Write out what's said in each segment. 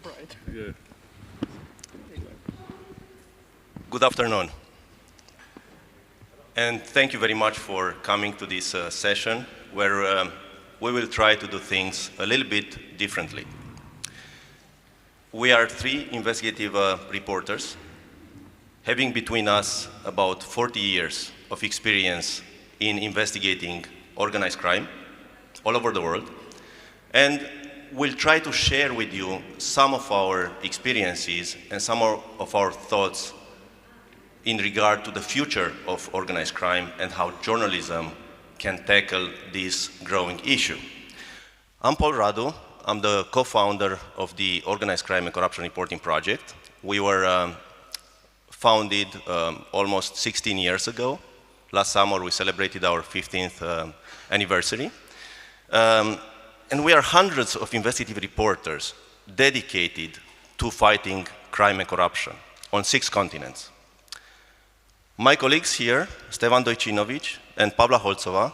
bright. Yeah. Good afternoon. And thank you very much for coming to this session where we will try to do things a little bit differently. We are three investigative reporters, having between us about 40 years of experience in investigating organized crime all over the world. And we'll try to share with you some of our experiences and some of our thoughts in regard to the future of organized crime and how journalism can tackle this growing issue. I'm Paul Radu. I'm the co-founder of the Organized Crime and Corruption Reporting Project. We were founded almost 16 years ago. Last summer we celebrated our 15th anniversary. And we are hundreds of investigative reporters dedicated to fighting crime and corruption on 6 continents. My colleagues here, Stevan Dojcinovic and Pavla Holcova,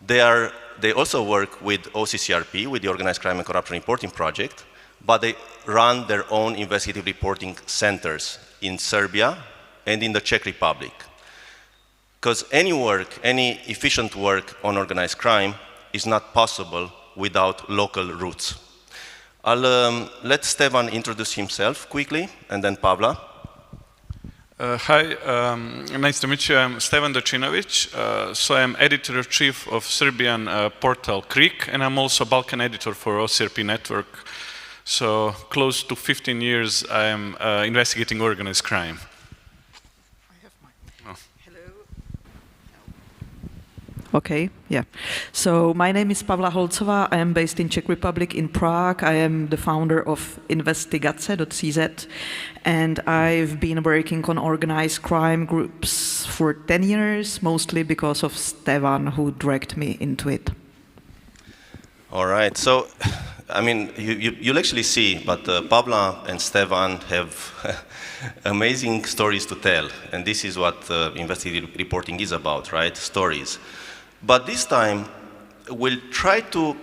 they also work with OCCRP, with the Organized Crime and Corruption Reporting Project, but they run their own investigative reporting centers in Serbia and in the Czech Republic. Because any efficient work on organized crime is not possible without local roots. I'll let Stevan introduce himself quickly, and then Pavla. Hi, nice to meet you. I'm Stevan Dojcinovic. So I'm editor-in-chief of Serbian portal Krik, and I'm also Balkan editor for OCCRP network. So close to 15 years I am investigating organized crime. Okay, yeah. So my name is Pavla Holcova. I am based in Czech Republic in Prague. I am the founder of Investigace.cz, and I've been working on organized crime groups for 10 years, mostly because of Stevan, who dragged me into it. All right, so, I mean, you'll actually see, but Pavla and Stevan have amazing stories to tell, and this is what investigative reporting is about, right? Stories. But this time, we'll try to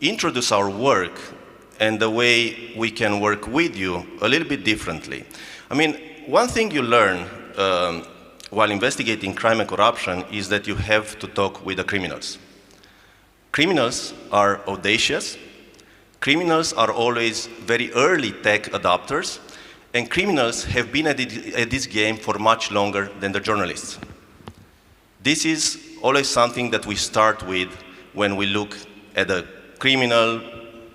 introduce our work and the way we can work with you a little bit differently. I mean, one thing you learn while investigating crime and corruption is that you have to talk with the criminals. Criminals are audacious. Criminals are always very early tech adopters, and criminals have been at this game for much longer than the journalists. This is always something that we start with when we look at a criminal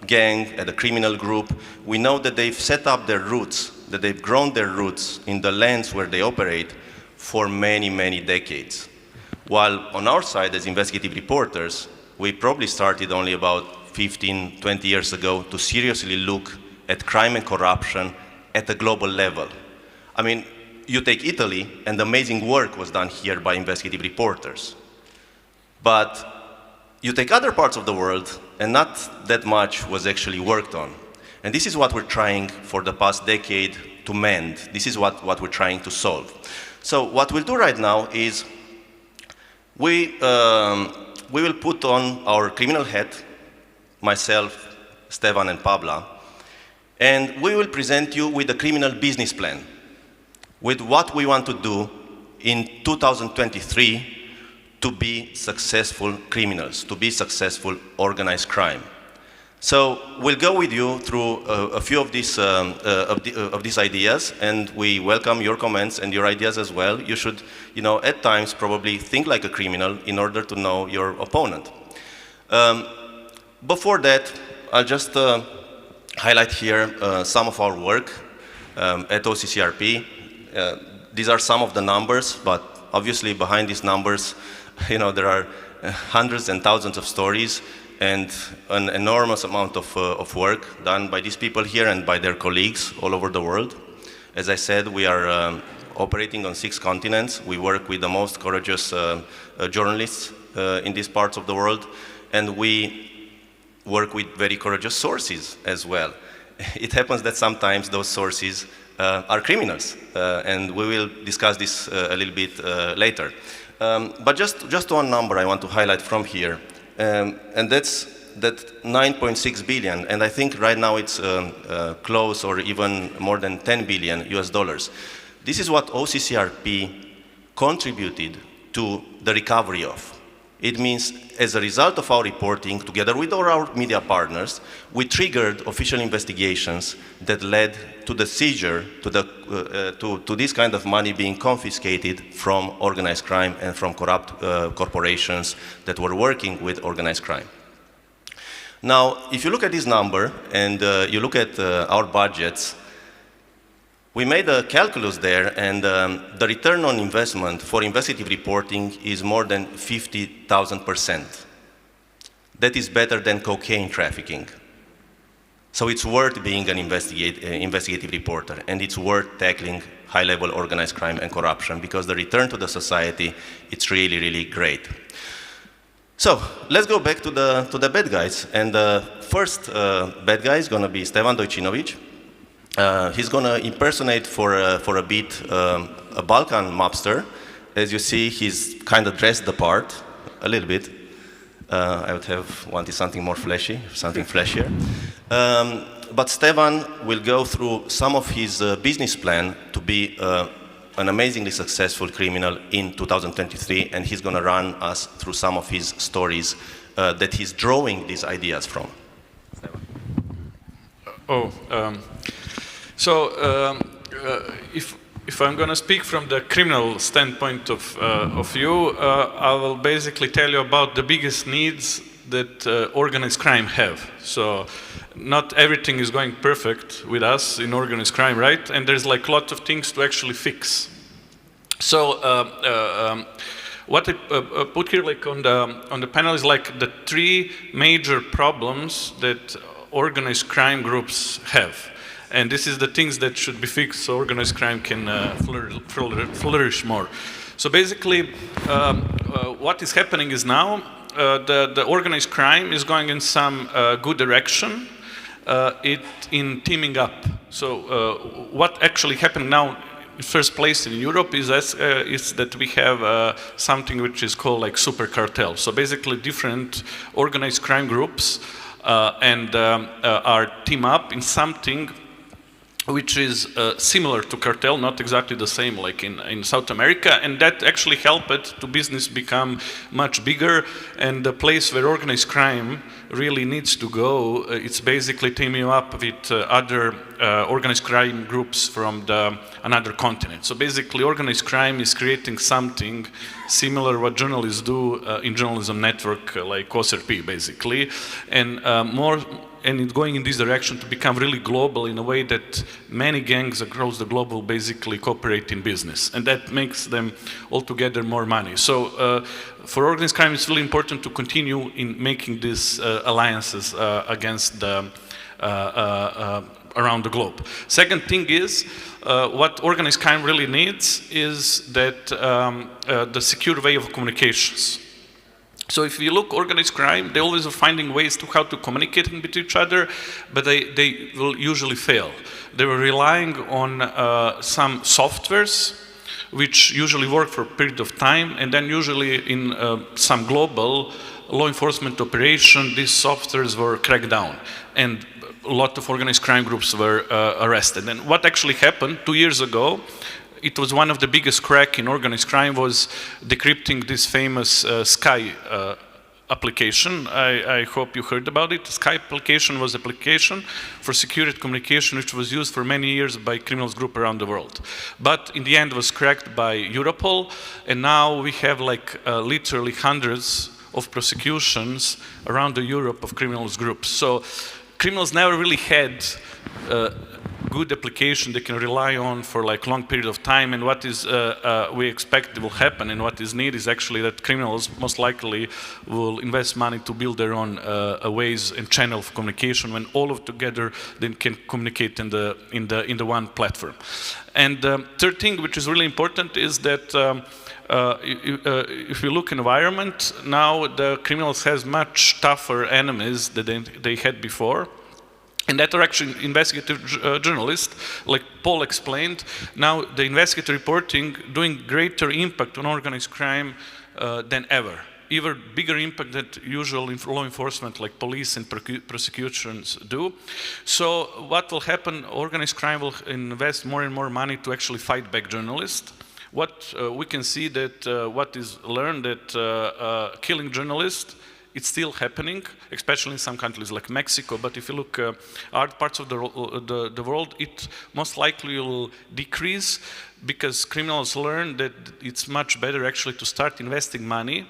gang, at a criminal group. We know that they've set up their roots, that they've grown their roots in the lands where they operate for many, many decades. While on our side, as investigative reporters, we probably started only about 15, 20 years ago to seriously look at crime and corruption at a global level. I mean, you take Italy, and amazing work was done here by investigative reporters. But you take other parts of the world, and not that much was actually worked on. And this is what we're trying for the past decade to mend. This is what we're trying to solve. So what we'll do right now is we will put on our criminal hat, myself, Stevan, and Pavla, and we will present you with a criminal business plan, with what we want to do in 2023 to be successful criminals, to be successful organized crime. So we'll go with you through a few of these ideas, and we welcome your comments and your ideas as well. You should, at times probably think like a criminal in order to know your opponent. Before that, I'll just highlight here some of our work at OCCRP. These are some of the numbers, but obviously behind these numbers, there are hundreds and thousands of stories and an enormous amount of work done by these people here and by their colleagues all over the world. As I said, we are operating on 6 continents. We work with the most courageous journalists in these parts of the world, and we work with very courageous sources as well. It happens that sometimes those sources are criminals, and we will discuss this a little bit later. But just one number I want to highlight from here, and that's that 9.6 billion, and I think right now it's close or even more than 10 billion US dollars. This is what OCCRP contributed to the recovery of. It means, as a result of our reporting, together with our media partners, we triggered official investigations that led to the seizure, to this kind of money being confiscated from organized crime and from corrupt corporations that were working with organized crime. Now, if you look at this number and you look at our budgets, we made a calculus there, and the return on investment for investigative reporting is more than 50,000%. That is better than cocaine trafficking. So it's worth being an investigative reporter, and it's worth tackling high-level organized crime and corruption, because the return to the society, it's really, really great. So let's go back to the bad guys. And the first bad guy is going to be Stevan Dojcinovic. He's going to impersonate for a bit a Balkan mobster. As you see, he's kind of dressed the part a little bit. I would have wanted something more flashy, something flashier. But Stevan will go through some of his business plan to be an amazingly successful criminal in 2023, and he's going to run us through some of his stories that he's drawing these ideas from. If I'm going to speak from the criminal standpoint of view, I will basically tell you about the biggest needs that organized crime have. So not everything is going perfect with us in organized crime, right? And there's like a lot of things to actually fix. So what I put here like on the panel is like the three major problems that organized crime groups have. And this is the things that should be fixed so organized crime can flourish more. So basically, what is happening is now the organized crime is going in some good direction in teaming up. So what actually happened now in first place in Europe is that we have something which is called like super cartel. So basically different organized crime groups are team up in something which is similar to cartel, not exactly the same like in South America, and that actually helped to business become much bigger, and the place where organized crime really needs to go, it's basically teaming up with other organized crime groups from another continent. So basically organized crime is creating something similar what journalists do in journalism network like OCCRP basically, and it's going in this direction to become really global in a way that many gangs across the globe will basically cooperate in business. And that makes them altogether more money. So for organized crime, it's really important to continue in making these alliances against around the globe. Second thing is, what organized crime really needs is that the secure way of communications. So if you look organized crime, they always are finding ways to how to communicate with each other, but they will usually fail. They were relying on some softwares, which usually work for a period of time, and then usually in some global law enforcement operation, these softwares were cracked down, and a lot of organized crime groups were arrested. And what actually happened 2 years ago, it was one of the biggest crack in organized crime was decrypting this famous Sky application. I hope you heard about it. The Sky application was an application for security communication which was used for many years by criminals groups around the world. But in the end was cracked by Europol, and now we have like literally hundreds of prosecutions around the Europe of criminals groups. So criminals never really had good application they can rely on for like long period of time, and what is we expect will happen and what is needed is actually that criminals most likely will invest money to build their own ways and channel of communication when all of together they can communicate in the one platform. And third thing which is really important is that if you look environment, now the criminals has much tougher enemies than they had before. And that are actually investigative journalists, like Paul explained. Now the investigative reporting doing greater impact on organized crime than ever. even bigger impact than usual law enforcement like police and prosecutions do. So what will happen, organized crime will invest more and more money to actually fight back journalists. What we can see that what is learned that killing journalists, it's still happening, especially in some countries like Mexico. But if you look at other parts of the world, it most likely will decrease because criminals learn that it's much better actually to start investing money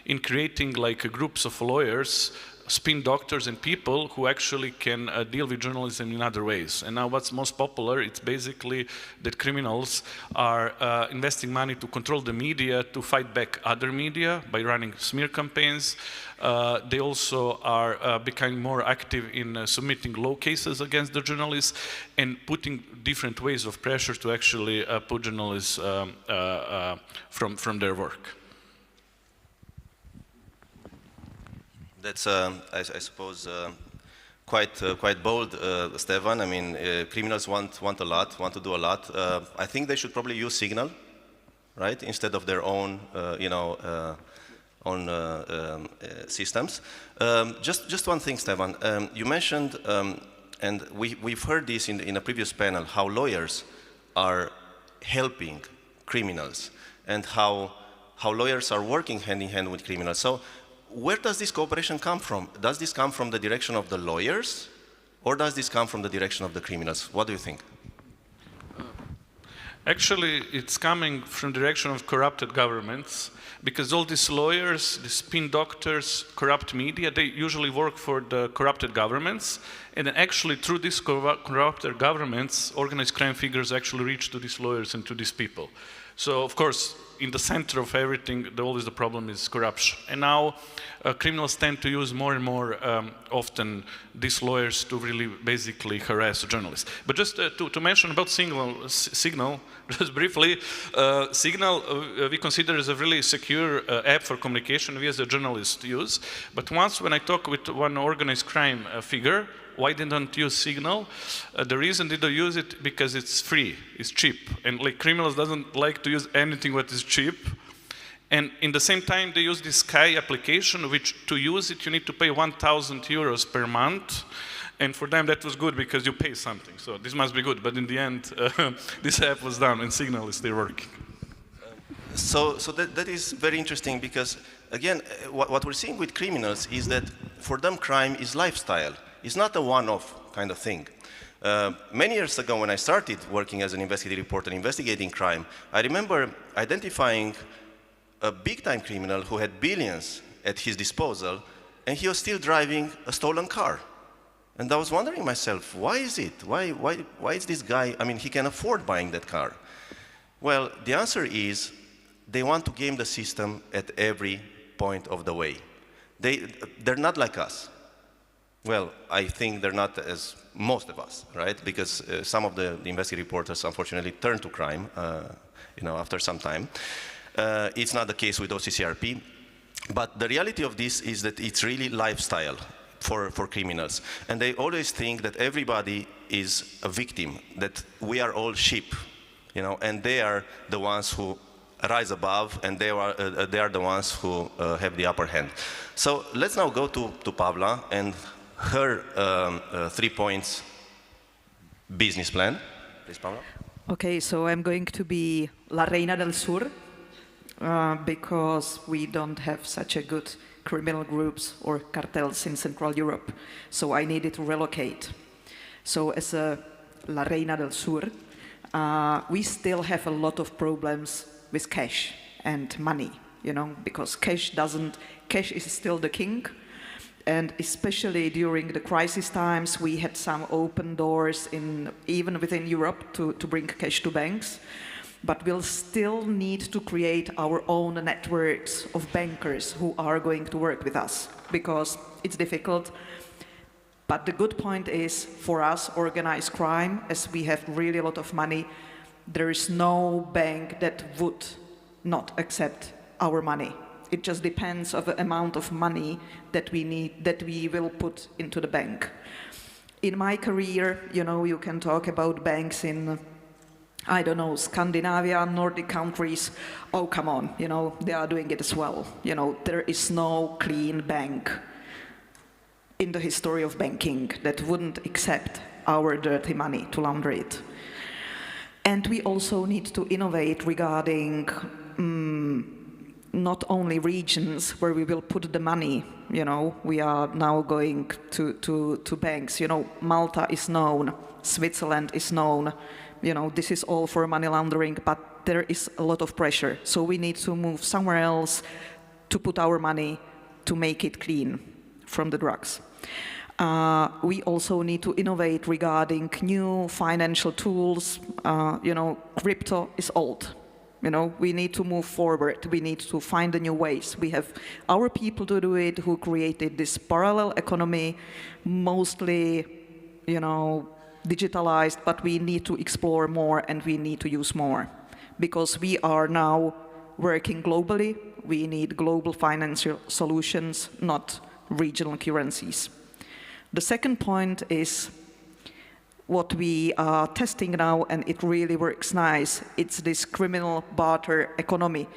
in creating like groups of lawyers, spin doctors and people who actually can deal with journalism in other ways. And now what's most popular, it's basically that criminals are investing money to control the media, to fight back other media by running smear campaigns. They also are becoming more active in submitting law cases against the journalists and putting different ways of pressure to actually put journalists from their work. That's, I suppose, quite bold, Stevan. I mean, criminals want a lot, want to do a lot. I think they should probably use Signal, right, instead of their own, systems. Just one thing, Stevan. You mentioned, and we've heard this in a previous panel, how lawyers are helping criminals and how lawyers are working hand in hand with criminals. So, where does this cooperation come from? Does this come from the direction of the lawyers, or does this come from the direction of the criminals? What do you think? Actually, it's coming from the direction of corrupted governments, because all these lawyers, the spin doctors, corrupt media, they usually work for the corrupted governments, and then actually through these corrupted governments, organized crime figures actually reach to these lawyers and to these people. So, of course, in the center of everything, always the problem is corruption. And now criminals tend to use more and more often these lawyers to really basically harass journalists. But just to mention about Signal, just briefly, Signal we consider as a really secure app for communication we as a journalist use. But once when I talk with one organized crime figure, why didn't use Signal? The reason they don't use it because it's free, it's cheap, and like criminals doesn't like to use anything what is cheap. And in the same time, they use this Sky application, which to use it you need to pay 1,000 euros per month. And for them that was good because you pay something. So this must be good. But in the end, this app was done, and Signal is still working. So that is very interesting because again, what we're seeing with criminals is that for them crime is lifestyle. It's not a one-off kind of thing. Many years ago when I started working as an investigative reporter investigating crime, I remember identifying a big-time criminal who had billions at his disposal, and he was still driving a stolen car. And I was wondering myself, why is it? Why is this guy, I mean, he can afford buying that car. Well, the answer is they want to game the system at every point of the way. They're not like us. Well, I think they're not as most of us, right? Because some of the investigative reporters, unfortunately, turn to crime, after some time. It's not the case with OCCRP. But the reality of this is that it's really lifestyle for criminals. And they always think that everybody is a victim, that we are all sheep, and they are the ones who rise above, and they are the ones who have the upper hand. So let's now go to Pavla and her 3 points business plan. Please, Pavla. Okay, so I'm going to be La Reina del Sur because we don't have such a good criminal groups or cartels in Central Europe. So I needed to relocate. So as a La Reina del Sur, we still have a lot of problems with cash and money, because cash is still the king. And especially during the crisis times, we had some open doors even within Europe to bring cash to banks. But we'll still need to create our own networks of bankers who are going to work with us, because it's difficult. But the good point is, for us, organized crime, as we have really a lot of money, there is no bank that would not accept our money. It just depends on the amount of money that we will put into the bank. In my career, you can talk about banks in I don't know, Scandinavia, Nordic countries, oh, come on, they are doing it as well. There is no clean bank in the history of banking that wouldn't accept our dirty money to launder it. And we also need to innovate regarding not only regions where we will put the money. We are now going to banks. Malta is known, Switzerland is known. This is all for money laundering, but there is a lot of pressure. So we need to move somewhere else to put our money to make it clean from the drugs. We also need to innovate regarding new financial tools. Crypto is old. We need to move forward. We need to find the new ways. We have our people to do it who created this parallel economy, mostly, digitalized, but we need to explore more and we need to use more. Because we are now working globally, we need global financial solutions, not regional currencies. The second point is what we are testing now, and it really works nice. It's this criminal barter economy.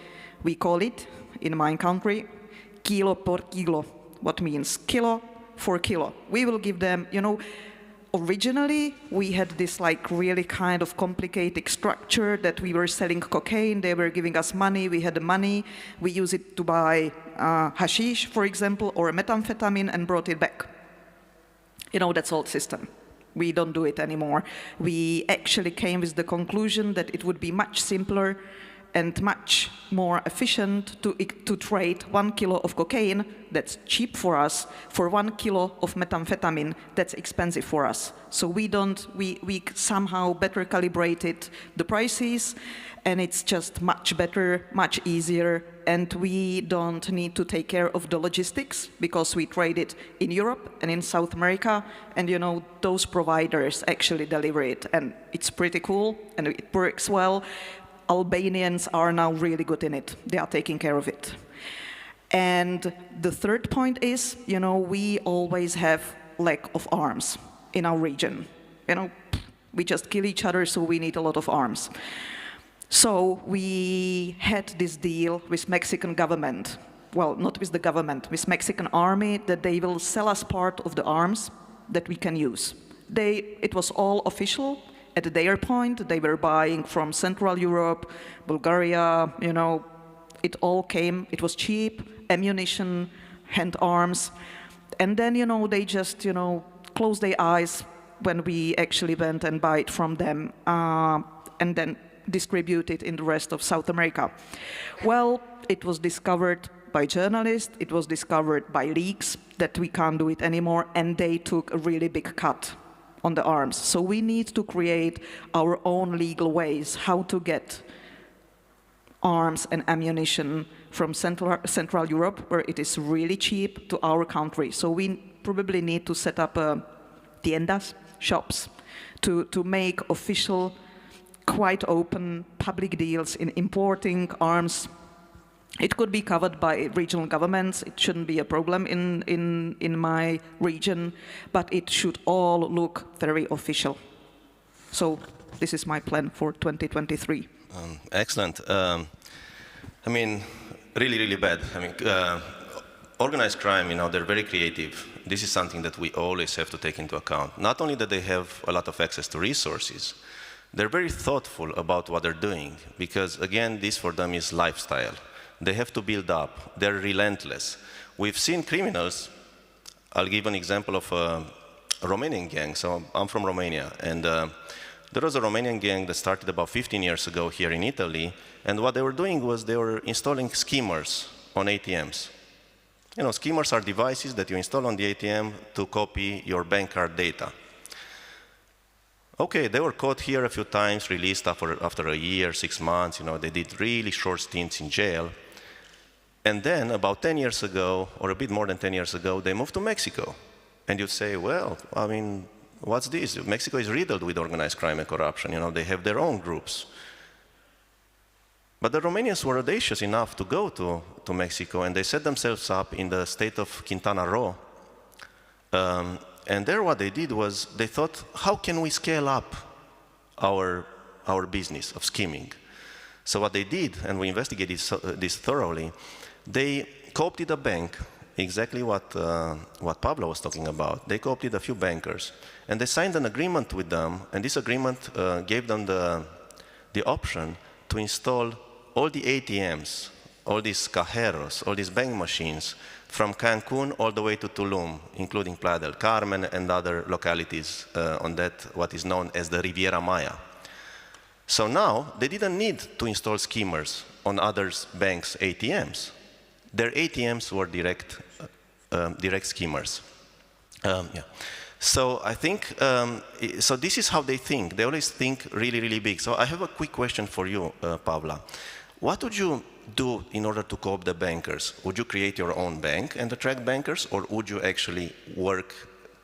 We call it, in my country, kilo por kilo, what means kilo for kilo. We will give them, originally we had this really kind of complicated structure that we were selling cocaine, they were giving us money, we had the money, we use it to buy hashish, for example, or methamphetamine and brought it back. That's old system. We don't do it anymore. We actually came with the conclusion that it would be much simpler and much more efficient to trade 1 kilo of cocaine, that's cheap for us, for 1 kilo of methamphetamine, that's expensive for us. So we somehow better calibrated the prices, and it's just much better, much easier, and we don't need to take care of the logistics because we trade it in Europe and in South America, and those providers actually deliver it, and it's pretty cool, and it works well. Albanians are now really good in it. They are taking care of it. And the third point is, we always have lack of arms in our region. We just kill each other, so we need a lot of arms. So we had this deal with Mexican government. Well, not with the government, with Mexican army, that they will sell us part of the arms that we can use. It was all official. At their point, they were buying from Central Europe, Bulgaria, it all came, it was cheap, ammunition, hand arms, and then, they just, closed their eyes when we actually went and buy it from them, and then distribute it in the rest of South America. Well, it was discovered by journalists, it was discovered by leaks that we can't do it anymore, and they took a really big cut on the arms. So we need to create our own legal ways how to get arms and ammunition from Central Europe, where it is really cheap, to our country. So we probably need to set up tiendas, shops, to make official, quite open public deals in importing arms. It could be covered by regional governments. It shouldn't be a problem in my region, but it should all look very official. So this is my plan for 2023. Excellent. Really, really bad. Organized crime, they're very creative. This is something that we always have to take into account. Not only that they have a lot of access to resources, they're very thoughtful about what they're doing, because again, this for them is lifestyle. They have to build up. They're relentless. We've seen criminals. I'll give an example of a Romanian gang. So I'm from Romania, and there was a Romanian gang that started about 15 years ago here in Italy, and what they were doing was they were installing skimmers on ATMs. Skimmers are devices that you install on the ATM to copy your bank card data. Okay, they were caught here a few times, released after a year, 6 months, they did really short stints in jail. And then about 10 years ago, or a bit more than 10 years ago, they moved to Mexico. And you'd say, well, what's this? Mexico is riddled with organized crime and corruption, they have their own groups. But the Romanians were audacious enough to go to Mexico, and they set themselves up in the state of Quintana Roo. And there what they did was, they thought, how can we scale up our our business of scheming. So what they did, and we investigated this thoroughly, they co-opted a bank, exactly what Pavla was talking about. They co-opted a few bankers, and they signed an agreement with them, and this agreement gave them the option to install all the ATMs, all these cajeros, all these bank machines, from Cancun all the way to Tulum, including Playa del Carmen and other localities on that, what is known as the Riviera Maya. So now, they didn't need to install schemers on other banks' ATMs. Their ATMs were direct schemers. Yeah. So I think, so this is how they think. They always think really, really big. So I have a quick question for you, Pavla. What would you do in order to co-opt the bankers? Would you create your own bank and attract bankers, or would you actually work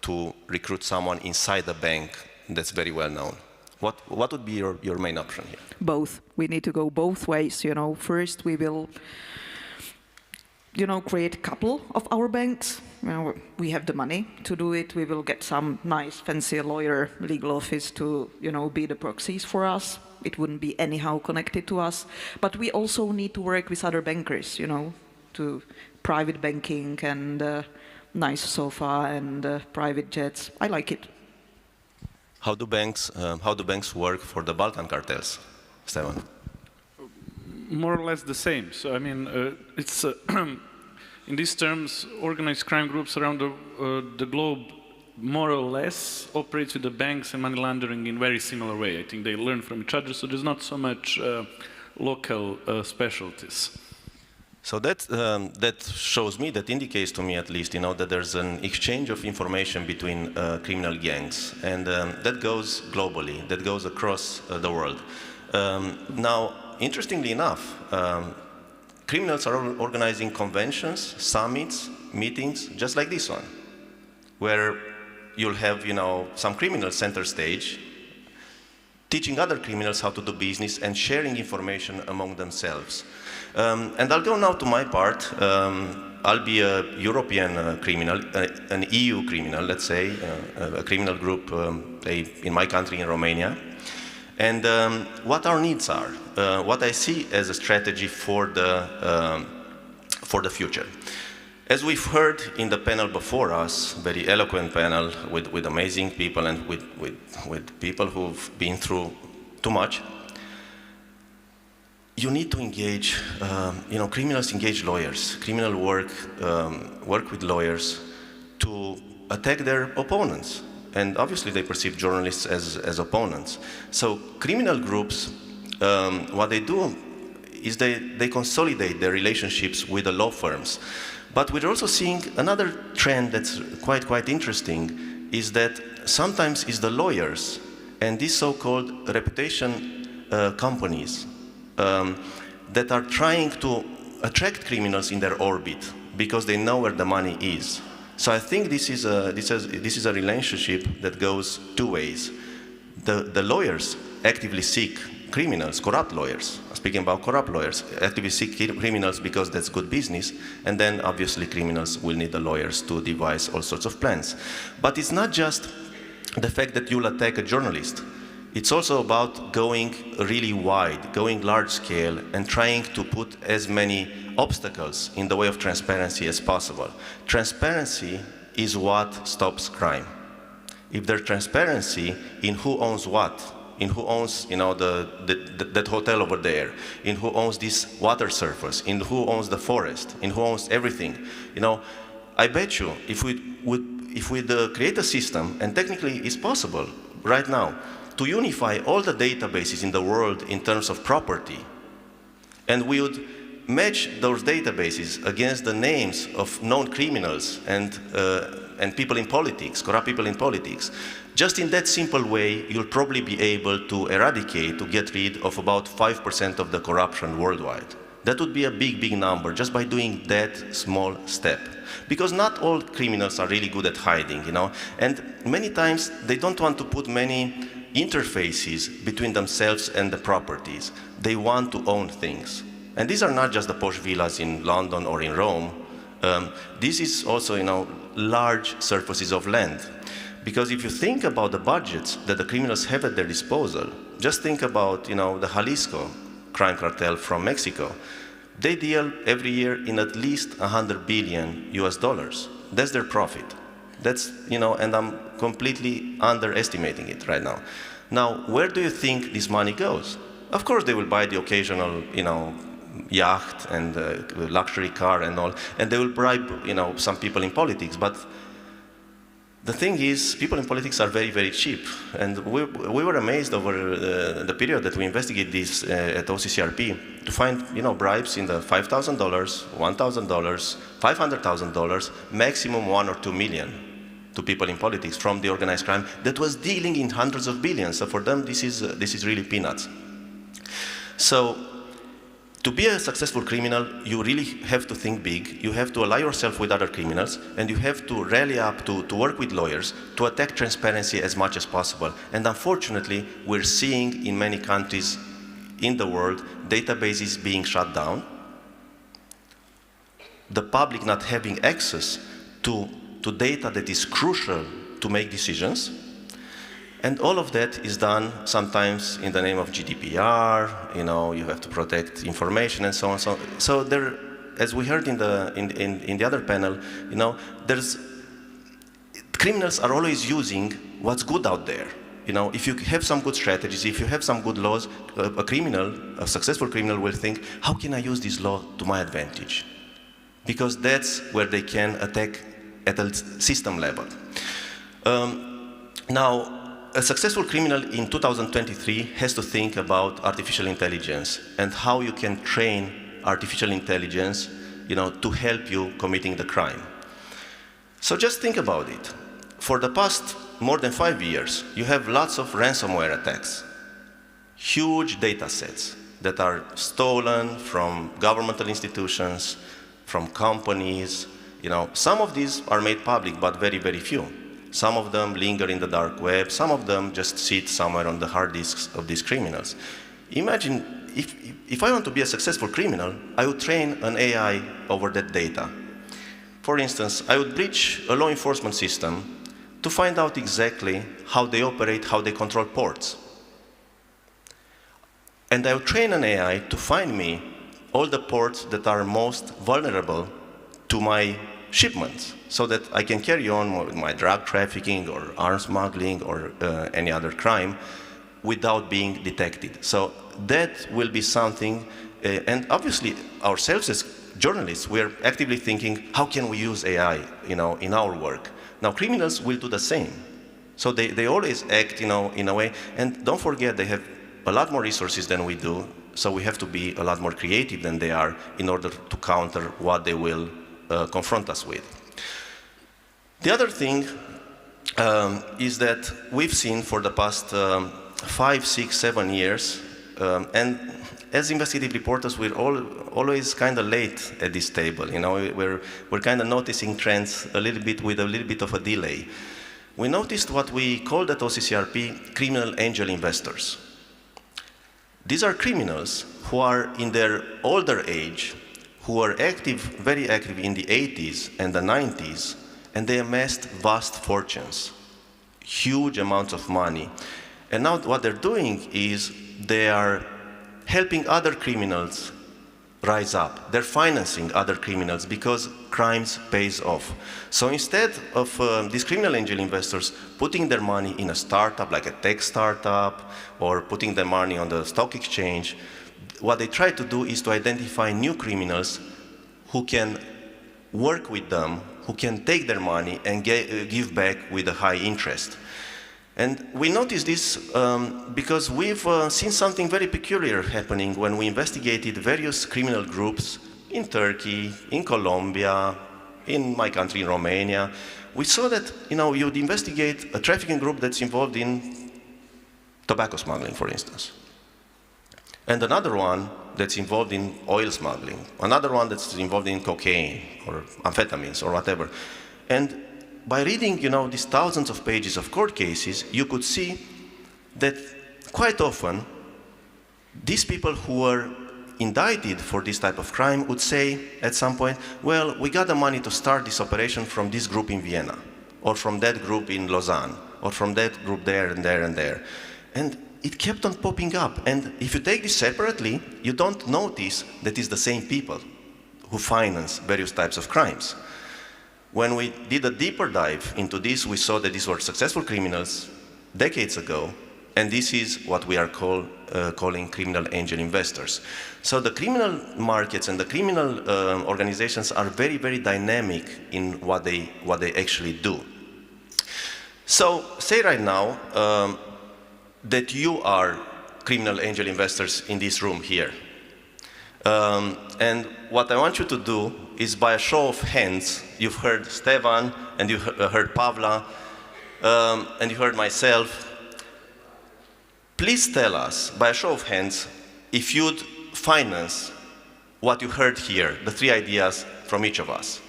to recruit someone inside the bank that's very well known? What would be your main option here? Both. We need to go both ways. You know, first we will, you know, create a couple of our banks. You know, we have the money to do it. We will get some nice, fancy lawyer, legal office to, you know, be the proxies for us. It wouldn't be anyhow connected to us. But we also need to work with other bankers, you know, to private banking and nice sofa and private jets. I like it. How do banks work for the Balkan cartels, Stevan? More or less the same. So I mean, it's in these terms, organized crime groups around the globe more or less operate with the banks and money laundering in very similar way. I think they learn from each other, so there's not so much local specialties. So that shows me, that indicates to me at least, you know, that there's an exchange of information between criminal gangs, and that goes globally, that goes across the world. Now, interestingly enough, criminals are organizing conventions, summits, meetings, just like this one, where you'll have, you know, some criminals center stage, teaching other criminals how to do business and sharing information among themselves. And I'll go now to my part. I'll be a European criminal, an EU criminal, let's say, a criminal group in my country, in Romania. And what our needs are, what I see as a strategy for the future. As we've heard in the panel before us, very eloquent panel with amazing people and with people who've been through too much, you need to engage, you know, criminals engage lawyers. Criminal work with lawyers to attack their opponents. And obviously they perceive journalists as opponents. So criminal groups, what they do is they consolidate their relationships with the law firms. But we're also seeing another trend that's quite interesting, is that sometimes it's the lawyers and these so-called reputation companies that are trying to attract criminals in their orbit because they know where the money is. So I think this is a relationship that goes two ways. The lawyers actively seek criminals, corrupt lawyers, speaking about corrupt lawyers, actively seek criminals because that's good business, and then obviously criminals will need the lawyers to devise all sorts of plans. But it's not just the fact that you'll attack a journalist. It's also about going really wide, going large scale, and trying to put as many obstacles in the way of transparency as possible. Transparency is what stops crime. If there's transparency in who owns what, in who owns, you know, that hotel over there, in who owns this water surface, in who owns the forest, in who owns everything, you know, I bet you if we'd create a system, and technically it's possible right now, to unify all the databases in the world in terms of property, and we would match those databases against the names of known criminals and people in politics, corrupt people in politics. Just in that simple way, you'll probably be able to eradicate, to get rid of about 5% of the corruption worldwide. That would be a big number just by doing that small step. Because not all criminals are really good at hiding, you know, and many times they don't want to put many interfaces between themselves and the properties. They want to own things. And these are not just the posh villas in London or in Rome. This is also, you know, large surfaces of land. Because if you think about the budgets that the criminals have at their disposal, just think about, the Jalisco crime cartel from Mexico. They deal every year in at least 100 billion US dollars. That's their profit. That's, and I'm completely underestimating it right now. Now, where do you think this money goes? Of course, they will buy the occasional, yacht and luxury car and all, and they will bribe, some people in politics. But the thing is, people in politics are very, very cheap. And we were amazed over the period that we investigate this at OCCRP to find, bribes in the $5,000, $1,000, $500,000, maximum 1 or 2 million to people in politics from the organized crime that was dealing in hundreds of billions. So for them, this is really peanuts. So to be a successful criminal, you really have to think big. You have to ally yourself with other criminals, and you have to rally up to work with lawyers to attack transparency as much as possible. And unfortunately, we're seeing in many countries in the world databases being shut down, the public not having access to data that is crucial to make decisions. And all of that is done sometimes in the name of GDPR, you have to protect information and so on. So there, as we heard in the other panel, criminals are always using what's good out there. If you have some good strategies, if you have some good laws, a successful criminal will think, how can I use this law to my advantage? Because that's where they can attack at a system level. Now, a successful criminal in 2023 has to think about artificial intelligence and how you can train artificial intelligence, to help you committing the crime. So just think about it. For the past more than 5 years, you have lots of ransomware attacks, huge data sets that are stolen from governmental institutions, from companies. Some of these are made public, but very, very few. Some of them linger in the dark web. Some of them just sit somewhere on the hard disks of these criminals. Imagine if I want to be a successful criminal, I would train an AI over that data. For instance, I would breach a law enforcement system to find out exactly how they operate, how they control ports. And I would train an AI to find me all the ports that are most vulnerable to my shipments, so that I can carry on with my drug trafficking or arms smuggling or any other crime without being detected. So that will be something, and obviously ourselves as journalists, we're actively thinking, how can we use AI, in our work? Now criminals will do the same. So they always act, in a way, and don't forget they have a lot more resources than we do, so we have to be a lot more creative than they are in order to counter what they will confront us with. The other thing is that we've seen for the past 5, 6, 7 years, and as investigative reporters, we're always kind of late at this table. We're kind of noticing trends a little bit with a little bit of a delay. We noticed what we called at OCCRP criminal angel investors. These are criminals who are in their older age, who were very active in the 80s and the 90s, and they amassed vast fortunes, huge amounts of money. And now what they're doing is they are helping other criminals rise up. They're financing other criminals because crimes pays off. So instead of these criminal angel investors putting their money in a startup, like a tech startup, or putting their money on the stock exchange, what they try to do is to identify new criminals who can work with them, who can take their money and give back with a high interest. And we noticed this because we've seen something very peculiar happening when we investigated various criminal groups in Turkey, in Colombia, in my country, in Romania. We saw that, you'd investigate a trafficking group that's involved in tobacco smuggling, for instance. And another one that's involved in oil smuggling. Another one that's involved in cocaine or amphetamines or whatever. And by reading, these thousands of pages of court cases, you could see that quite often, these people who were indicted for this type of crime would say at some point, well, we got the money to start this operation from this group in Vienna. or from that group in Lausanne, or from that group there and there and there. And it kept on popping up. And if you take this separately, you don't notice that it's the same people who finance various types of crimes. When we did a deeper dive into this, we saw that these were successful criminals decades ago, and this is what we are calling criminal angel investors. So the criminal markets and the criminal organizations are very, very dynamic in what they actually do. So say right now that you are criminal angel investors in this room here. And what I want you to do is, by a show of hands, you've heard Stevan, and you heard Pavla, and you heard myself. Please tell us, by a show of hands, if you'd finance what you heard here, the three ideas from each of us.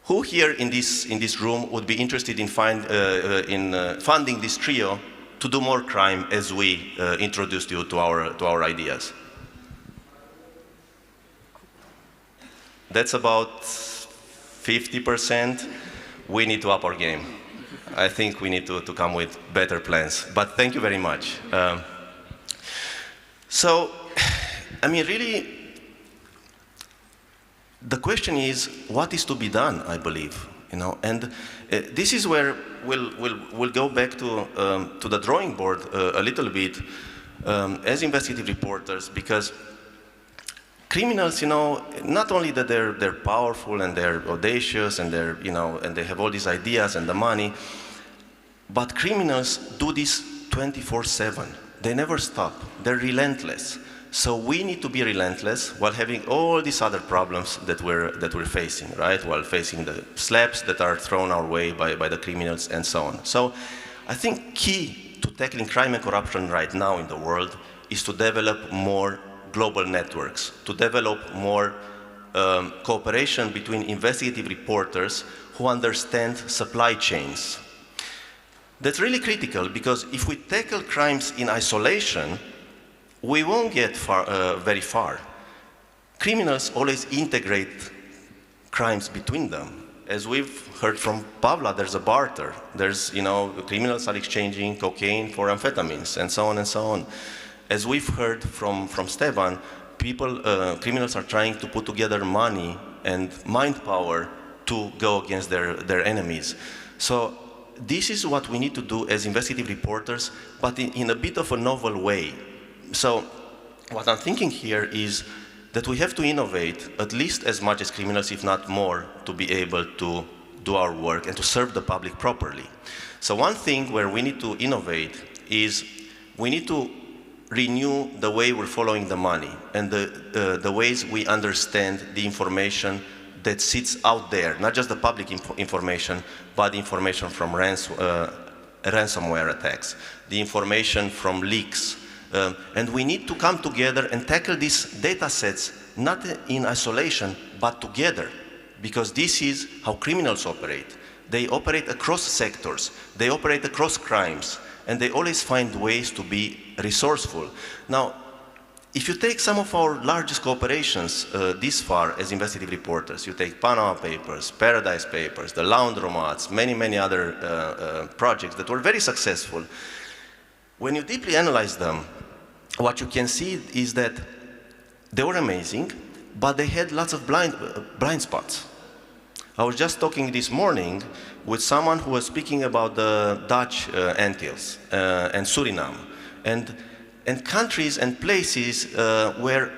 Who here in this room would be interested in funding this trio to do more crime as we introduced you to our ideas? That's about 50%. We need to up our game. I think we need to come with better plans. But thank you very much. So, I mean, really, the question is, what is to be done, I believe, you know? And this is where we'll go back to the drawing board a little bit as investigative reporters, because criminals, you know, not only that they're powerful and they're audacious and they're, you know, and they have all these ideas and the money, but criminals do this 24/7. They never stop. They're relentless. So we need to be relentless while having all these other problems that we're facing, right? While facing the slaps that are thrown our way by the criminals and so on. So I think key to tackling crime and corruption right now in the world is to develop more global networks, to develop more cooperation between investigative reporters who understand supply chains. That's really critical, because if we tackle crimes in isolation, we won't get very far. Criminals always integrate crimes between them. As we've heard from Pavla, there's a barter. There's, you know, criminals are exchanging cocaine for amphetamines, and so on and so on. As we've heard from Stevan, criminals are trying to put together money and mind power to go against their enemies. So this is what we need to do as investigative reporters, but in a bit of a novel way. So what I'm thinking here is that we have to innovate at least as much as criminals, if not more, to be able to do our work and to serve the public properly. So one thing where we need to innovate is we need to renew the way we're following the money and the ways we understand the information that sits out there, not just the public information, but the information from ransomware attacks, the information from leaks. And we need to come together and tackle these data sets, not in isolation, but together, because this is how criminals operate. They operate across sectors, they operate across crimes, and they always find ways to be resourceful. Now, if you take some of our largest cooperations this far as investigative reporters, you take Panama Papers, Paradise Papers, the Laundromats, many other projects that were very successful. When you deeply analyze them, what you can see is that they were amazing, but they had lots of blind spots. I was just talking this morning with someone who was speaking about the Dutch Antilles and Suriname, and countries and places where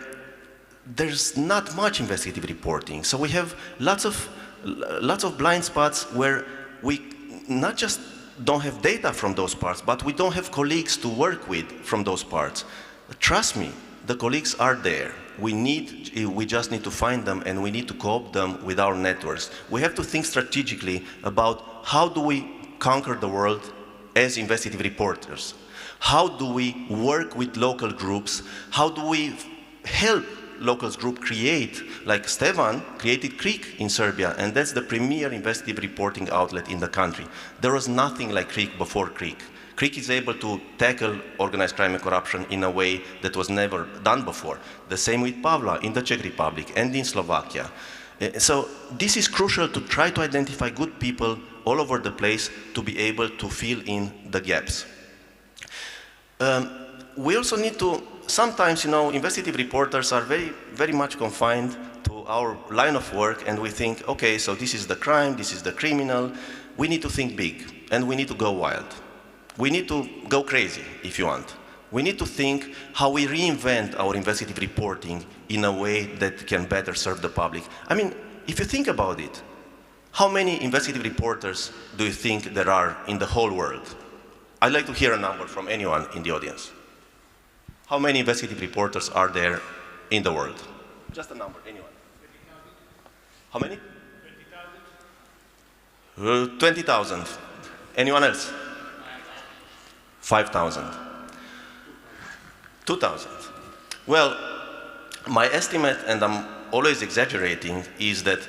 there's not much investigative reporting. So we have lots of blind spots where we not just don't have data from those parts, but we don't have colleagues to work with from those parts. Trust me, the colleagues are there. We just need to find them, and we need to co-opt them with our networks. We have to think strategically about how do we conquer the world as investigative reporters? How do we work with local groups? How do we help local groups create, like Stevan created CRIC in Serbia, and that's the premier investigative reporting outlet in the country. There was nothing like CRIC before CRIC. CRIC is able to tackle organized crime and corruption in a way that was never done before. The same with Pavla in the Czech Republic and in Slovakia. So this is crucial to try to identify good people all over the place to be able to fill in the gaps. We also need to, sometimes, investigative reporters are very much confined to our line of work, and we think, okay, so this is the crime, this is the criminal. We need to think big, and we need to go wild. We need to go crazy, if you want. We need to think how we reinvent our investigative reporting in a way that can better serve the public. I mean, if you think about it, how many investigative reporters do you think there are in the whole world? I'd like to hear a number from anyone in the audience. How many investigative reporters are there in the world? Just a number, anyone. 20,000. How many? 20,000. 20,000. Anyone else? 5,000. 2,000. Well, my estimate, and I'm always exaggerating, is that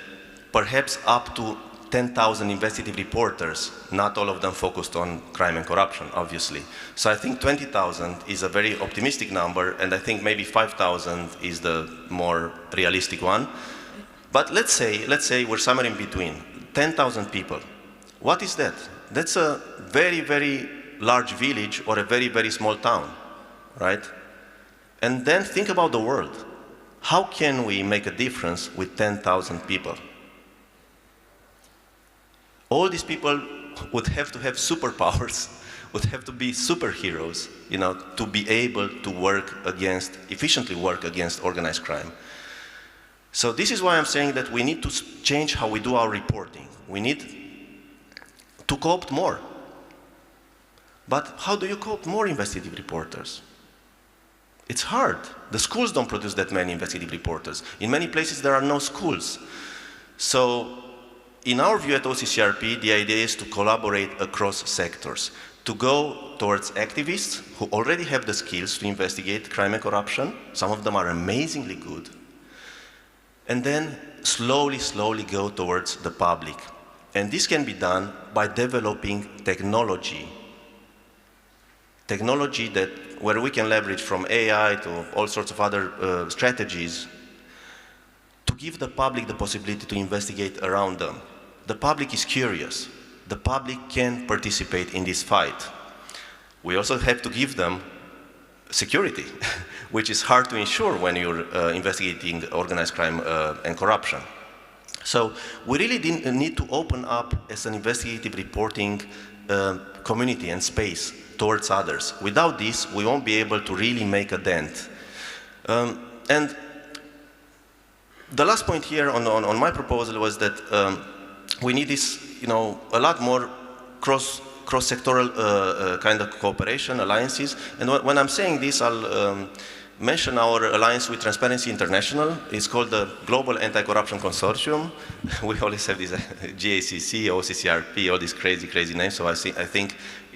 perhaps up to 10,000 investigative reporters, not all of them focused on crime and corruption, obviously. So I think 20,000 is a very optimistic number, and I think maybe 5,000 is the more realistic one. But let's say we're somewhere in between. 10,000 people. What is that? That's a very, very large village or a very, very small town, right? And then think about the world. How can we make a difference with 10,000 people? All these people would have to have superpowers, would have to be superheroes, to be able to efficiently work against organized crime. So this is why I'm saying that we need to change how we do our reporting. We need to co-opt more. But how do you co-opt more investigative reporters? It's hard. The schools don't produce that many investigative reporters. In many places there are no schools. So in our view at OCCRP, the idea is to collaborate across sectors, to go towards activists who already have the skills to investigate crime and corruption. Some of them are amazingly good. And then slowly go towards the public. And this can be done by developing technology where we can leverage from AI to all sorts of other strategies to give the public the possibility to investigate around them. The public is curious. The public can participate in this fight. We also have to give them security, which is hard to ensure when you're investigating organized crime and corruption. So we really need to open up as an investigative reporting community and space towards others. Without this, we won't be able to really make a dent. And the last point here on my proposal was that we need this, a lot more cross-sectoral kind of cooperation, alliances. And when I'm saying this, I'll mention our alliance with Transparency International. It's called the Global Anti-Corruption Consortium. We always have these GACC, OCCRP, all these crazy names. So I think,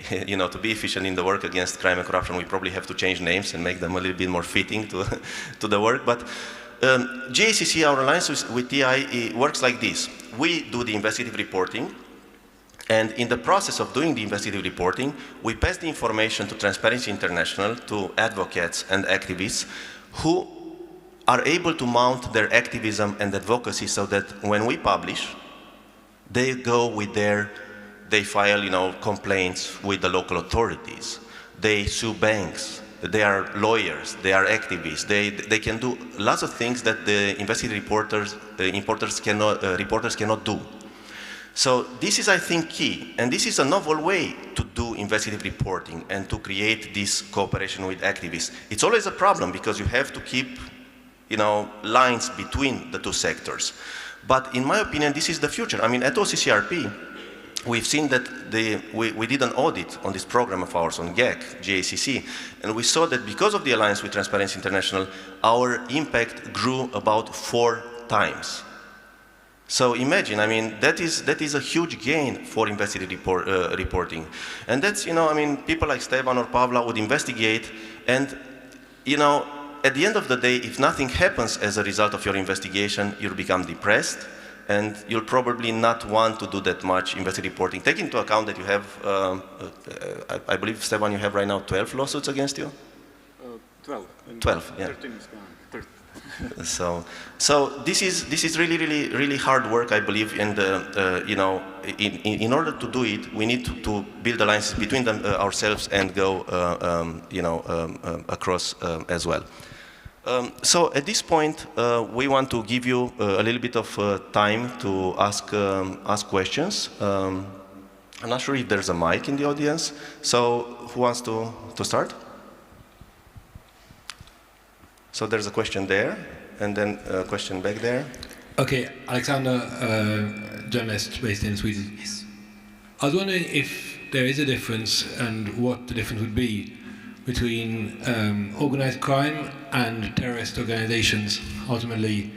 to be efficient in the work against crime and corruption, we probably have to change names and make them a little bit more fitting to the work. But GACC, our alliance with TI, works like this. We do the investigative reporting, and in the process of doing the investigative reporting, we pass the information to Transparency International, to advocates and activists who are able to mount their activism and advocacy so that when we publish, they go with they file, complaints with the local authorities. They sue banks. They are lawyers. They are activists. They can do lots of things that the investigative reporters cannot do. So this is, I think, key, and this is a novel way to do investigative reporting and to create this cooperation with activists. It's always a problem because you have to keep, lines between the two sectors. But in my opinion, this is the future. I mean, at OCCRP, we've seen that we did an audit on this program of ours on GACC, and we saw that because of the alliance with Transparency International, our impact grew about 4 times. So imagine, I mean, that is a huge gain for investigative reporting. And that's, people like Stevan or Pavla would investigate, and, at the end of the day, if nothing happens as a result of your investigation, you'll become depressed, and you'll probably not want to do that much investigative reporting. Take into account that you have, I believe, Stevan, you have right now 12 lawsuits against you? 12. 12, yeah. 13 is gone. So this is really hard work, I believe, and you know, in order to do it, we need to build alliances between ourselves and go, you know, across as well. So at this point, we want to give you a little bit of time to ask questions. I'm not sure if there's a mic in the audience. So who wants to start? So there's a question there, and then a question back there. Okay, Alexander, journalist based in Sweden. Yes. I was wondering if there is a difference and what the difference would be between organized crime and terrorist organizations, ultimately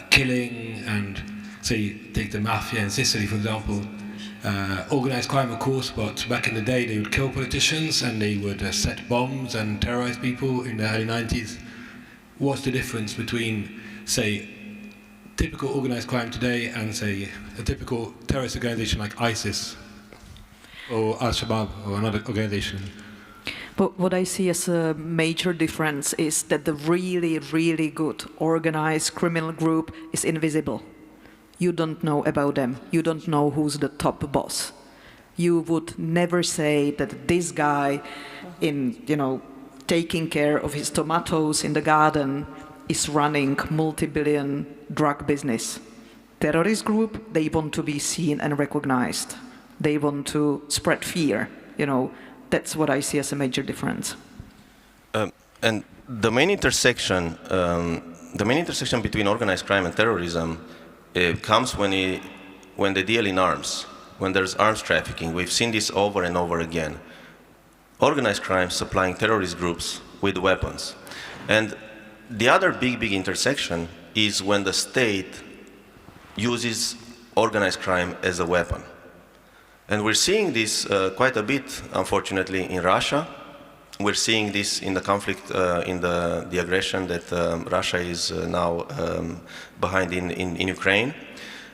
killing and, say, take the mafia in Sicily, for example. Organized crime, of course, but back in the day they would kill politicians and they would set bombs and terrorize people in the early 90s. What's the difference between, say, typical organized crime today and, say, a typical terrorist organization like ISIS or Al-Shabaab or another organization? But what I see as a major difference is that the really good organized criminal group is invisible. You don't know about them. You don't know who's the top boss. You would never say that this guy in, you know, taking care of his tomatoes in the garden is running multi-billion drug business. Terrorist group, they want to be seen and recognized. They want to spread fear. You know, that's what I see as a major difference. And the main intersection between organized crime and terrorism comes when they deal in arms, when there's arms trafficking. We've seen this over and over again. Organized crime supplying terrorist groups with weapons. And the other big intersection is when the state uses organized crime as a weapon. And we're seeing this quite a bit, unfortunately, in Russia. We're seeing this in the conflict, in the aggression that Russia is now behind in Ukraine.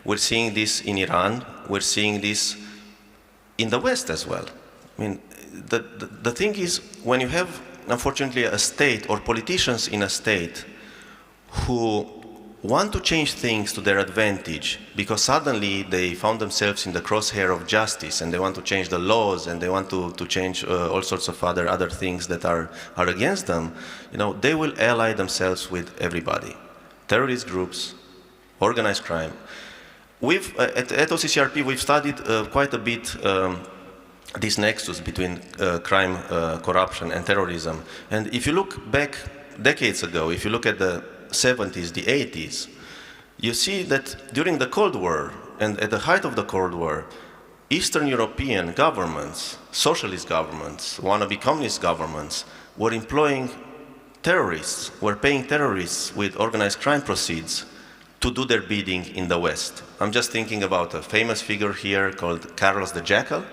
We're seeing this in Iran. We're seeing this in the West as well. I mean, the thing is, when you have, unfortunately, a state or politicians in a state who want to change things to their advantage because suddenly they found themselves in the crosshair of justice and they want to change the laws and they want to change all sorts of other things that are against them, you know, they will ally themselves with everybody. Terrorist groups, organized crime. We've, at OCCRP, we've studied quite a bit this nexus between crime, corruption and terrorism. And if you look back decades ago, if you look at the 70s, the 80s, you see that during the Cold War and at the height of the Cold War, Eastern European governments, socialist governments, wannabe communist governments, were employing terrorists, were paying terrorists with organized crime proceeds to do their bidding in the West. I'm just thinking about a famous figure here called Carlos the Jackal,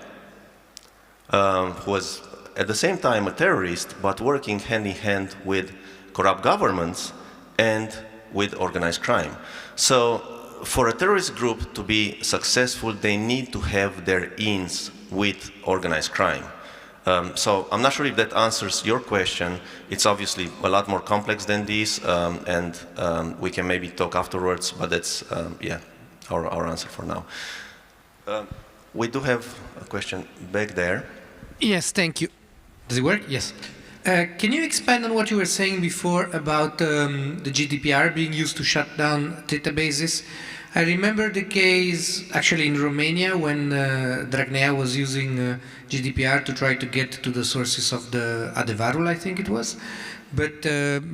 who was at the same time a terrorist, but working hand in hand with corrupt governments and with organized crime. So for a terrorist group to be successful, they need to have their ins with organized crime. So I'm not sure if that answers your question. It's obviously a lot more complex than this, and we can maybe talk afterwards, but that's, yeah, our answer for now. We do have a question back there. Yes, thank you. Does it work? Yes. Can you expand on what you were saying before about the GDPR being used to shut down databases? I remember the case actually in Romania when Dragnea was using GDPR to try to get to the sources of the Adevărul, I think it was. But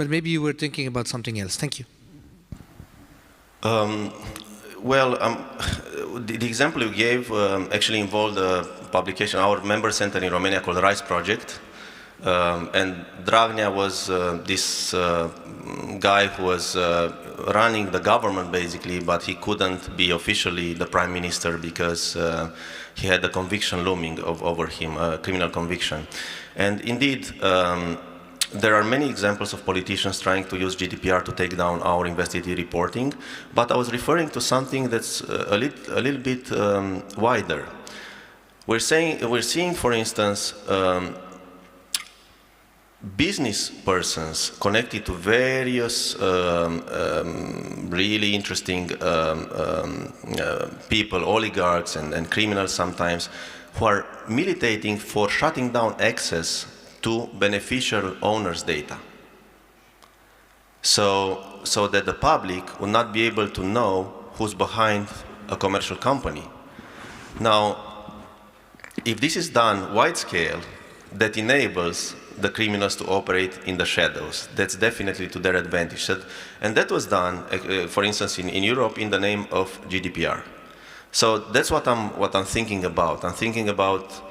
maybe you were thinking about something else. Thank you. Well, the example you gave actually involved a publication, our member center in Romania called RISE Project. And Dragnea was this guy who was running the government basically, but he couldn't be officially the prime minister because he had a conviction looming over him, a criminal conviction. And indeed, there are many examples of politicians trying to use GDPR to take down our investigative reporting, but I was referring to something that's a little bit wider. We're seeing, for instance, business persons connected to various really interesting people, oligarchs and criminals sometimes, who are militating for shutting down access to beneficial owners' data. So that the public will not be able to know who's behind a commercial company. Now, if this is done wide scale, that enables the criminals to operate in the shadows. That's definitely to their advantage. And that was done, for instance, in Europe in the name of GDPR. So that's what I'm thinking about. I'm thinking about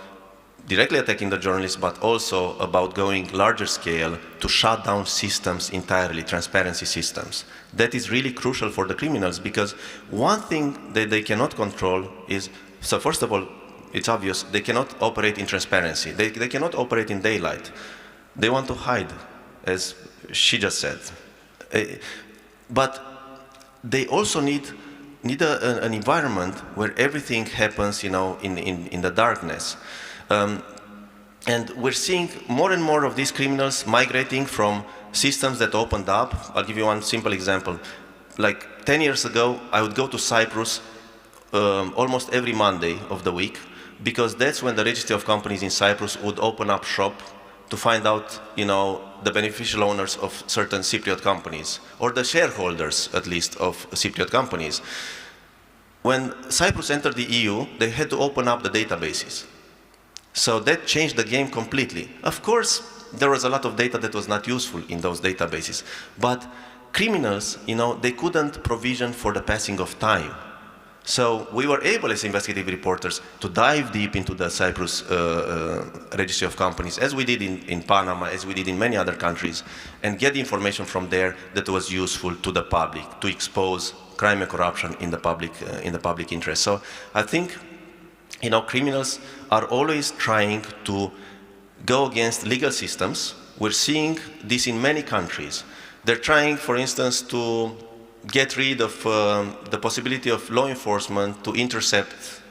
directly attacking the journalists, but also about going larger scale to shut down systems entirely, transparency systems. That is really crucial for the criminals, because one thing that they cannot control is, so first of all, it's obvious, they cannot operate in transparency. They cannot operate in daylight. They want to hide, as she just said. But they also need an environment where everything happens, in the darkness. And we're seeing more and more of these criminals migrating from systems that opened up. I'll give you one simple example. Like 10 years ago, I would go to Cyprus almost every Monday of the week, because that's when the registry of companies in Cyprus would open up shop to find out, the beneficial owners of certain Cypriot companies, or the shareholders, at least, of Cypriot companies. When Cyprus entered the EU, they had to open up the databases. So that changed the game completely. Of course, there was a lot of data that was not useful in those databases, but criminals, they couldn't provision for the passing of time. So we were able, as investigative reporters, to dive deep into the Cyprus registry of companies, as we did in Panama, as we did in many other countries, and get information from there that was useful to the public, to expose crime and corruption in the public interest. So I think, criminals are always trying to go against legal systems. We're seeing this in many countries. They're trying, for instance, to get rid of the possibility of law enforcement to intercept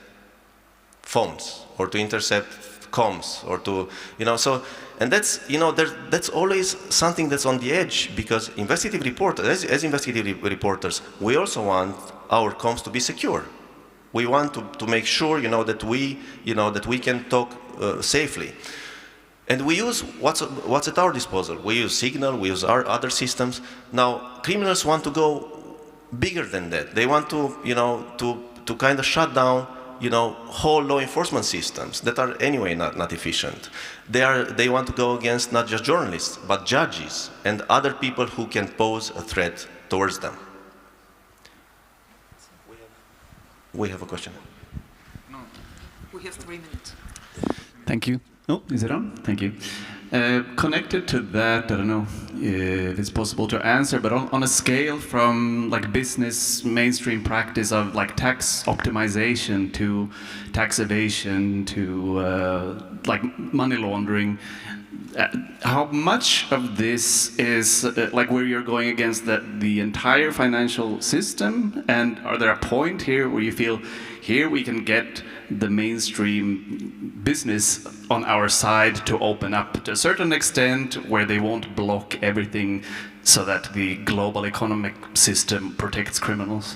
phones or to intercept comms or to, and that's, that's always something that's on the edge, because investigative reporters, as investigative reporters, we also want our comms to be secure. We want to make sure, that we can talk safely. And we use what's at our disposal. We use Signal, we use our other systems. Now, criminals want to go bigger than that. They want to, to kind of shut down, whole law enforcement systems that are anyway not efficient. They want to go against not just journalists, but judges and other people who can pose a threat towards them. We have a question. No. We have 3 minutes. Thank you. Oh, is it on? Thank you. Connected to that, I don't know if it's possible to answer, but on a scale from like business mainstream practice of like tax optimization to tax evasion to like money laundering, how much of this is like where you're going against the entire financial system? And are there a point here where you feel here we can get the mainstream business on our side to open up to a certain extent where they won't block everything so that the global economic system protects criminals?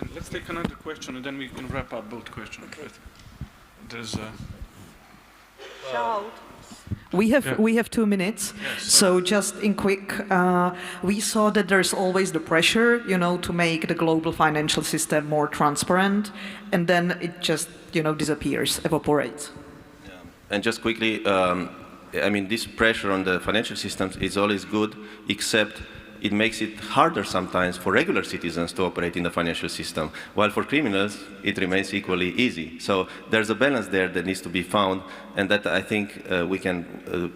And let's take another question and then we can wrap up both questions. There's a... We have 2 minutes, so just in quick, we saw that there's always the pressure, to make the global financial system more transparent, and then it just, disappears, evaporates. Yeah. And just quickly, this pressure on the financial systems is always good, except it makes it harder sometimes for regular citizens to operate in the financial system, while for criminals, it remains equally easy. So there's a balance there that needs to be found, and that I think we can,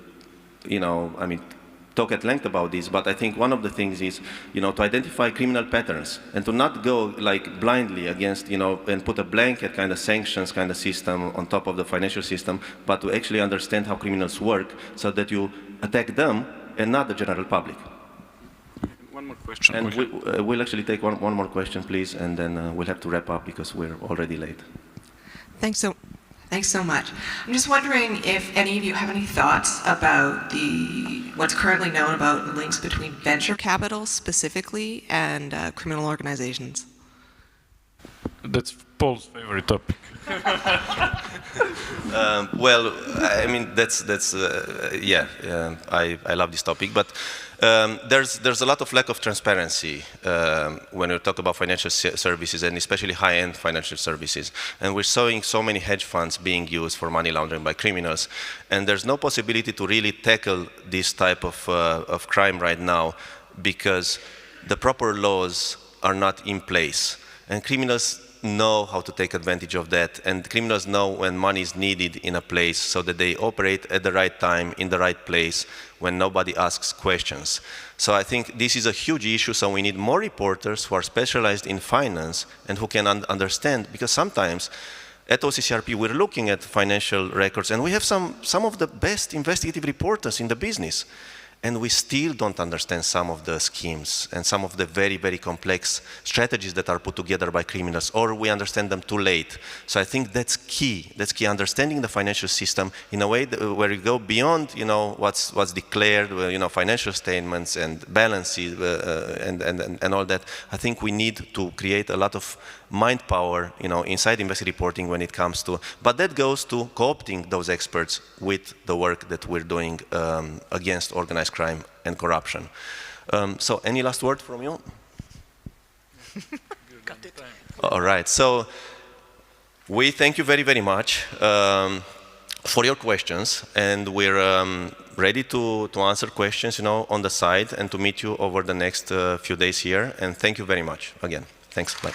talk at length about this, but I think one of the things is, to identify criminal patterns and to not go like blindly against, and put a blanket kind of sanctions kind of system on top of the financial system, but to actually understand how criminals work so that you attack them and not the general public. One more question. And we'll actually take one more question, please, and then we'll have to wrap up because we're already late. Thanks. So, Thanks so much. I'm just wondering if any of you have any thoughts about what's currently known about links between venture capital specifically and criminal organizations. That's Paul's favorite topic. Well, I mean, I love this topic, but there's a lot of lack of transparency when we talk about financial services, and especially high-end financial services. And we're seeing so many hedge funds being used for money laundering by criminals, and there's no possibility to really tackle this type of crime right now because the proper laws are not in place, and criminals know how to take advantage of that, and criminals know when money is needed in a place so that they operate at the right time, in the right place, when nobody asks questions. So I think this is a huge issue, so we need more reporters who are specialized in finance and who can understand, because sometimes at OCCRP we're looking at financial records and we have some of the best investigative reporters in the business, and we still don't understand some of the schemes and some of the very, very complex strategies that are put together by criminals, or we understand them too late. So I think that's key. That's key, understanding the financial system in a way where you go beyond, what's declared, financial statements and balances and all that. I think we need to create a lot of mind power, inside investigative reporting when it comes to, but that goes to co-opting those experts with the work that we're doing against organized crime and corruption. So any last word from you? Got it. All right, so we thank you very, very much for your questions, and we're ready to answer questions, on the side, and to meet you over the next few days here, and thank you very much again. Thanks, bye.